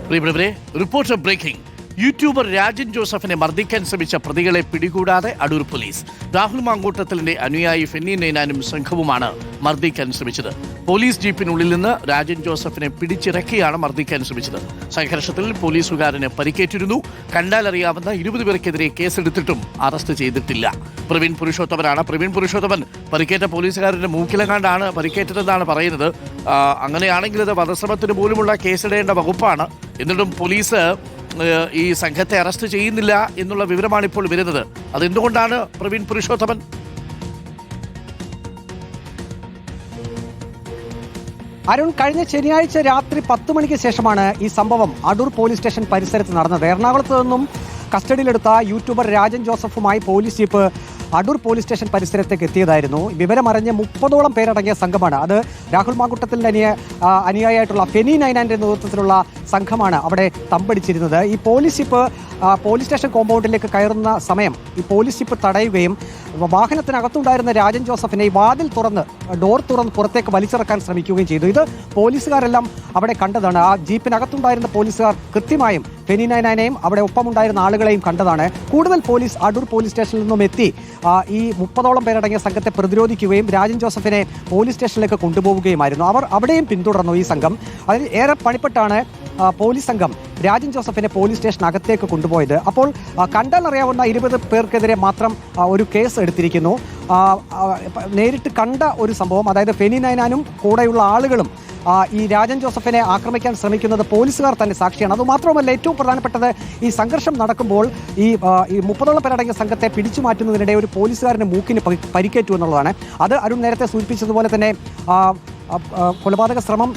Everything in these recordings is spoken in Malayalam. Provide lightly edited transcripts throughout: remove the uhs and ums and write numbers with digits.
പ്രിയപ്പെട്ടവരെ, റിപ്പോർട്ടർ ബ്രേക്കിംഗ്. യൂട്യൂബർ രാജൻ ജോസഫിനെ മർദ്ദിക്കാൻ ശ്രമിച്ച പ്രതികളെ പിടികൂടാതെ അടൂർ പോലീസ്. രാഹുൽ മാങ്കൂട്ടത്തിലിന്റെ അനുയായി ഫെന്നി നൈനാനും സംഘവുമാണ് മർദ്ദിക്കാൻ ശ്രമിച്ചത്. പോലീസ് ജീപ്പിനുള്ളിൽ നിന്ന് രാജൻ ജോസഫിനെ പിടിച്ചിറക്കിയാണ് മർദ്ദിക്കാൻ ശ്രമിച്ചത്. സംഘർഷത്തിൽ പോലീസുകാരന് പരിക്കേറ്റിരുന്നു. കണ്ടാലറിയാവുന്ന 20 പേർക്കെതിരെ കേസെടുത്തിട്ടും അറസ്റ്റ് ചെയ്തിട്ടില്ല. പ്രവീൺ പുരുഷോത്തമനാണ്. പ്രവീൺ പുരുഷോത്തമൻ, പരിക്കേറ്റ പോലീസുകാരന്റെ മൂക്കിലെങ്ങാണ്ടാണ് പരിക്കേറ്റതെന്നാണ് പറയുന്നത്. അങ്ങനെയാണെങ്കിൽ അത് വധശ്രമത്തിന് പോലുമുള്ള കേസിടേണ്ട വകുപ്പാണ്. എന്നിട്ടും പോലീസ് ഈ സംഘത്തെ അറസ്റ്റ് ചെയ്യുന്നില്ല എന്നുള്ള വിവരമാണ് ഇപ്പോൾ വരുന്നത്. അതെന്തുകൊണ്ടാണ് പ്രവീൺ പുരുഷോത്തമൻ? അരുൺ, കഴിഞ്ഞ ശനിയാഴ്ച രാത്രി 10 മണിക്ക് ശേഷമാണ് ഈ സംഭവം അടൂർ പോലീസ് സ്റ്റേഷൻ പരിസരത്ത് നടന്നത്. എറണാകുളത്ത് നിന്നും കസ്റ്റഡിയിലെടുത്ത യൂട്യൂബർ രാജൻ ജോസഫുമായി police jeep Adoor police station പരിസരത്തേക്ക് എത്തിയതായിരുന്നു. വിവരമറിഞ്ഞ് 30ഓളം പേരടങ്ങിയ സംഘമാണ്, അത് രാഹുൽ മാങ്കൂട്ടത്തിൻ്റെ അനുയായിട്ടുള്ള ഫെന്നി നൈനാൻ്റെ നേതൃത്വത്തിലുള്ള സംഘമാണ് അവിടെ തമ്പടിച്ചിരുന്നത്. ഈ പോലീസ് ജീപ്പ് പോലീസ് സ്റ്റേഷൻ കോമ്പൗണ്ടിലേക്ക് കയറുന്ന സമയം ഈ പോലീസ് ജീപ്പ് തടയുകയും വാഹനത്തിനകത്തുണ്ടായിരുന്ന രാജൻ ജോസഫിനെ ഈ ഡോർ തുറന്ന് പുറത്തേക്ക് വലിച്ചിറക്കാൻ ശ്രമിക്കുകയും ചെയ്തു. ഇത് പോലീസുകാരെല്ലാം അവിടെ കണ്ടതാണ്. ആ ജീപ്പിനകത്തുണ്ടായിരുന്ന പോലീസുകാർ കൃത്യമായും ഫെന്നി നൈനാനെയും അവിടെ ഒപ്പമുണ്ടായിരുന്ന ആളുകളെയും കണ്ടതാണ്. കൂടുതൽ പോലീസ് അടൂർ പോലീസ് സ്റ്റേഷനിൽ നിന്നും എത്തി ഈ 30ഓളം പേരടങ്ങിയ സംഘത്തെ പ്രതിരോധിക്കുകയും രാജൻ ജോസഫിനെ പോലീസ് സ്റ്റേഷനിലേക്ക് കൊണ്ടുപോവുകയുമായിരുന്നു. അവർ അവിടെയും പിന്തുടർന്നു ഈ സംഘം. അതിന് ഏറെ പണിപ്പെട്ടാണ് പോലീസ് സംഘം രാജൻ ജോസഫിനെ പോലീസ് സ്റ്റേഷനകത്തേക്ക് കൊണ്ടുപോയത്. അപ്പോൾ കണ്ടാലറിയാവുന്ന 20 പേർക്കെതിരെ മാത്രം ഒരു കേസ് എടുത്തിരിക്കുന്നു. നേരിട്ട് കണ്ട ഒരു സംഭവം, അതായത് ഫെന്നി നൈനാനും കൂടെയുള്ള ആളുകളും ഈ രാജൻ ജോസഫിനെ ആക്രമിക്കാൻ ശ്രമിക്കുന്നത് പോലീസുകാർ തന്നെ സാക്ഷിയാണ്. അതുമാത്രമല്ല, ഏറ്റവും പ്രധാനപ്പെട്ടത് ഈ സംഘർഷം നടക്കുമ്പോൾ ഈ 30ഓളം പേരടങ്ങിയ സംഘത്തെ പിടിച്ചു മാറ്റുന്നതിനിടെ ഒരു പോലീസുകാരൻ്റെ മൂക്കിന് പരിക്കേറ്റു എന്നുള്ളതാണ്. അത് അരുൺ നേരത്തെ സൂചിപ്പിച്ചതുപോലെ തന്നെ കൊലപാതക ശ്രമം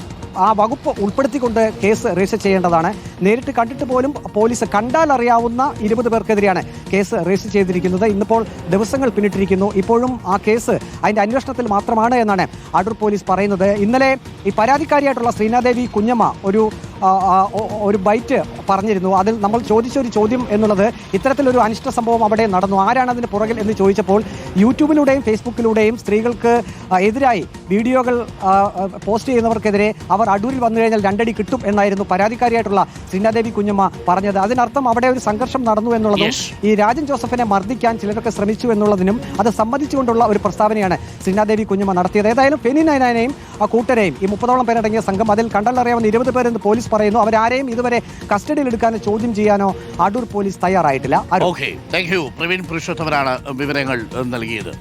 ആ വകുപ്പ് ഉൾപ്പെടുത്തിക്കൊണ്ട് കേസ് രജിസ്റ്റർ ചെയ്യേണ്ടതാണ്. നേരിട്ട് കണ്ടിട്ട് പോലും പോലീസ് കണ്ടാലറിയാവുന്ന 20 പേർക്കെതിരെയാണ് കേസ് രജിസ്റ്റർ ചെയ്തിരിക്കുന്നത്. ഇന്നിപ്പോൾ ദിവസങ്ങൾ പിന്നിട്ടിരിക്കുന്നു. ഇപ്പോഴും ആ കേസ് അതിൻ്റെ അന്വേഷണത്തിൽ മാത്രമാണ് എന്നാണ് അടൂർ പോലീസ് പറയുന്നത്. ഇന്നലെ ഈ പരാതിക്കാരിയായിട്ടുള്ള ശ്രീനാദേവി കുഞ്ഞമ്മ ഒരു ബൈറ്റ് പറഞ്ഞിരുന്നു. അതിൽ നമ്മൾ ചോദിച്ചൊരു ചോദ്യം എന്നുള്ളത്, ഇത്തരത്തിലൊരു അനിഷ്ട സംഭവം അവിടെ നടന്നു, ആരാണ് അതിന് പുറകിൽ എന്ന് ചോദിച്ചപ്പോൾ യൂട്യൂബിലൂടെയും ഫേസ്ബുക്കിലൂടെയും സ്ത്രീകൾക്ക് എതിരായി വീഡിയോകൾ പോസ്റ്റ് ചെയ്യുന്നവർക്കെതിരെ അവർ അടൂരിൽ വന്നു കഴിഞ്ഞാൽ 2 അടി കിട്ടും എന്നായിരുന്നു പരാതിക്കാരിയായിട്ടുള്ള ശ്രീനാദേവി കുഞ്ഞമ്മ പറഞ്ഞത്. അതിനർത്ഥം അവിടെ ഒരു സംഘർഷം നടന്നു എന്നുള്ളതും ഈ രാജൻ ജോസഫിനെ മർദ്ദിക്കാൻ ചിലരൊക്കെ ശ്രമിച്ചു എന്നുള്ളതിനും അത് സംബന്ധിച്ചുകൊണ്ടുള്ള ഒരു പ്രസ്താവനയാണ് ശ്രീനാദേവി കുഞ്ഞമ്മ നടത്തിയത്. ഏതായാലും ഫെന്നി നൈനാനെയും കൂട്ടരെയും ഈ 30ഓളം പേരടങ്ങിയ സംഘം, അതിൽ കണ്ടാലറിയാവുന്ന 20 പേരെന്ന് പോലീസ് പറയുന്നു, അവരാരെയും ഇതുവരെ കസ്റ്റഡിയിൽ എടുക്കാനോ ചോദ്യം ചെയ്യാനോ അടൂർ പോലീസ് തയ്യാറായിട്ടില്ല. പ്രവീൺ പുരുഷോത്തമനാണ് വിവരങ്ങൾ നൽകിയത്.